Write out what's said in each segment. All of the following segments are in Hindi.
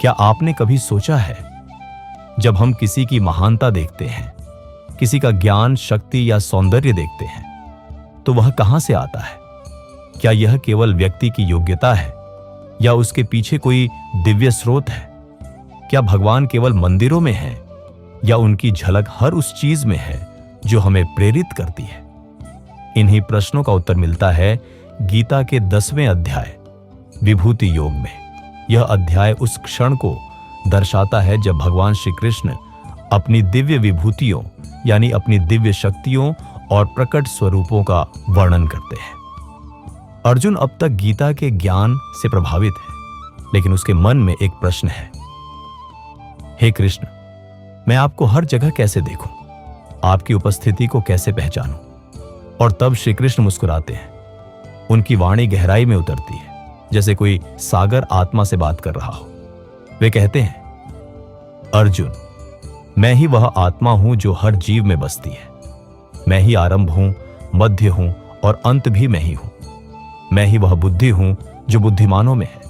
क्या आपने कभी सोचा है, जब हम किसी की महानता देखते हैं, किसी का ज्ञान, शक्ति या सौंदर्य देखते हैं, तो वह कहां से आता है? क्या यह केवल व्यक्ति की योग्यता है या उसके पीछे कोई दिव्य स्रोत है? क्या भगवान केवल मंदिरों में है या उनकी झलक हर उस चीज में है जो हमें प्रेरित करती है? इन्हीं प्रश्नों का उत्तर मिलता है गीता के 10वें अध्याय विभूति योग में। यह अध्याय उस क्षण को दर्शाता है जब भगवान श्री कृष्ण अपनी दिव्य विभूतियों यानी अपनी दिव्य शक्तियों और प्रकट स्वरूपों का वर्णन करते हैं। अर्जुन अब तक गीता के ज्ञान से प्रभावित है, लेकिन उसके मन में एक प्रश्न है, हे कृष्ण, मैं आपको हर जगह कैसे देखूं? आपकी उपस्थिति को कैसे पहचानूं? और तब श्री कृष्ण मुस्कुराते हैं। उनकी वाणी गहराई में उतरती है, जैसे कोई सागर आत्मा से बात कर रहा हो। वे कहते हैं, अर्जुन, मैं ही वह आत्मा हूं जो हर जीव में बसती है। मैं ही आरंभ हूं, मध्य हूं और अंत भी मैं ही हूं। मैं ही वह बुद्धि हूं जो बुद्धिमानों में है।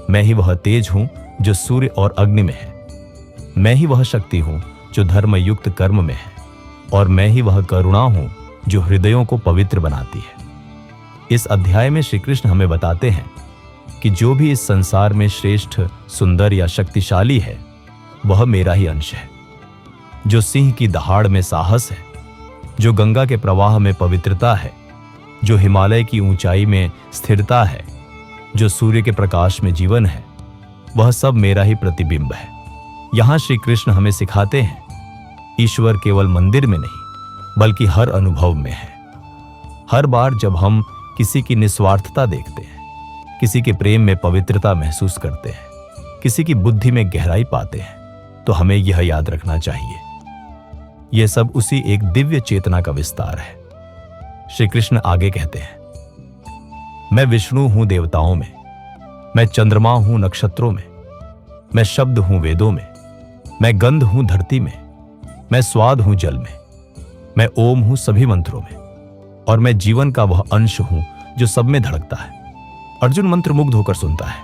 मैं ही वह तेज हूं जो सूर्य और अग्नि में है। मैं ही वह शक्ति हूं जो धर्मयुक्त कर्म में है। और मैं ही वह करुणा हूं जो हृदयों को पवित्र बनाती है। इस अध्याय में श्री कृष्ण हमें बताते हैं कि जो भी इस संसार में श्रेष्ठ, सुंदर या शक्तिशाली है, वह मेरा ही अंश है। जो सिंह की दहाड़ में साहस है, जो गंगा के प्रवाह में पवित्रता है, जो हिमालय की ऊंचाई में स्थिरता है, जो सूर्य के प्रकाश में जीवन है, वह सब मेरा ही प्रतिबिंब है। यहां श्री कृष्ण हमें सिखाते हैं, ईश्वर केवल मंदिर में नहीं बल्कि हर अनुभव में है। हर बार जब हम किसी की निस्वार्थता देखते हैं, किसी के प्रेम में पवित्रता महसूस करते हैं, किसी की बुद्धि में गहराई पाते हैं, तो हमें यह याद रखना चाहिए, यह सब उसी एक दिव्य चेतना का विस्तार है। श्री कृष्ण आगे कहते हैं, मैं विष्णु हूं देवताओं में, मैं चंद्रमा हूं नक्षत्रों में, मैं शब्द हूं वेदों में, मैं गंध हूं धरती में, मैं स्वाद हूं जल में, मैं ओम हूं सभी मंत्रों में, और मैं जीवन का वह अंश हूं जो सब में धड़कता है। अर्जुन मंत्रमुग्ध होकर सुनता है।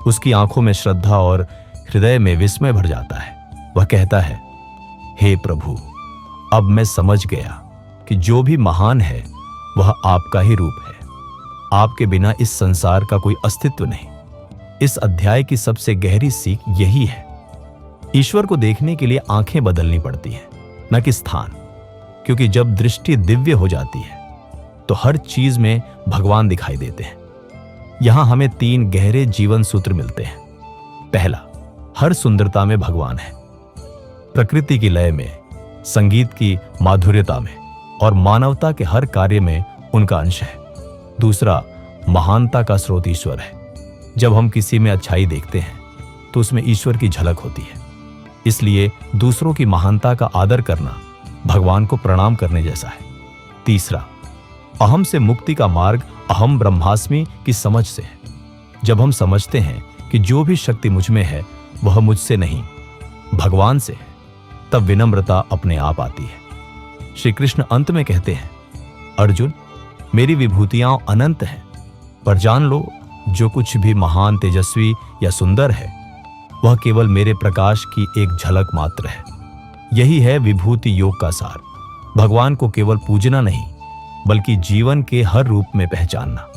उसकी आंखों में श्रद्धा और हृदय में विस्मय भर जाता है। वह कहता है, हे प्रभु, अब मैं समझ गया कि जो भी महान है वह आपका ही रूप है। आपके बिना इस संसार का कोई अस्तित्व नहीं। इस अध्याय की सबसे गहरी सीख यही है, ईश्वर को देखने के लिए आंखें बदलनी पड़ती हैं, न कि स्थान। क्योंकि जब दृष्टि दिव्य हो जाती है तो हर चीज में भगवान दिखाई देते हैं। यहां हमें 3 गहरे जीवन सूत्र मिलते हैं। पहला, हर सुंदरता में भगवान है। प्रकृति की लय में, संगीत की माधुर्यता में और मानवता के हर कार्य में उनका अंश है। दूसरा, महानता का स्रोत ईश्वर है। जब हम किसी में अच्छाई देखते हैं तो उसमें ईश्वर की झलक होती है। इसलिए दूसरों की महानता का आदर करना भगवान को प्रणाम करने जैसा है। तीसरा, अहम से मुक्ति का मार्ग अहम ब्रह्मास्मि की समझ से है। जब हम समझते हैं कि जो भी शक्ति मुझ में है वह मुझसे नहीं, भगवान से है, तब विनम्रता अपने आप आती है। श्री कृष्ण अंत में कहते हैं, अर्जुन, मेरी विभूतियां अनंत हैं, पर जान लो, जो कुछ भी महान, तेजस्वी या सुंदर है वह केवल मेरे प्रकाश की एक झलक मात्र है। यही है विभूति योग का सार। भगवान को केवल पूजना नहीं बल्कि जीवन के हर रूप में पहचानना।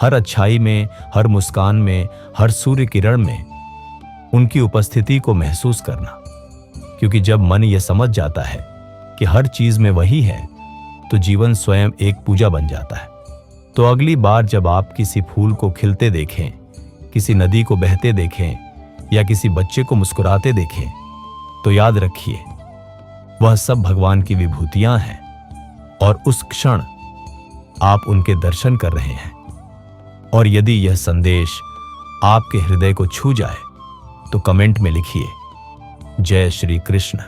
हर अच्छाई में, हर मुस्कान में, हर सूर्य किरण में उनकी उपस्थिति को महसूस करना। क्योंकि जब मन यह समझ जाता है कि हर चीज में वही है, तो जीवन स्वयं एक पूजा बन जाता है। तो अगली बार जब आप किसी फूल को खिलते देखें, किसी नदी को बहते देखें या किसी बच्चे को मुस्कुराते देखें, तो याद रखिए, वह सब भगवान की विभूतियां हैं और उस क्षण आप उनके दर्शन कर रहे हैं। और यदि यह संदेश आपके हृदय को छू जाए तो कमेंट में लिखिए, जय श्री कृष्ण।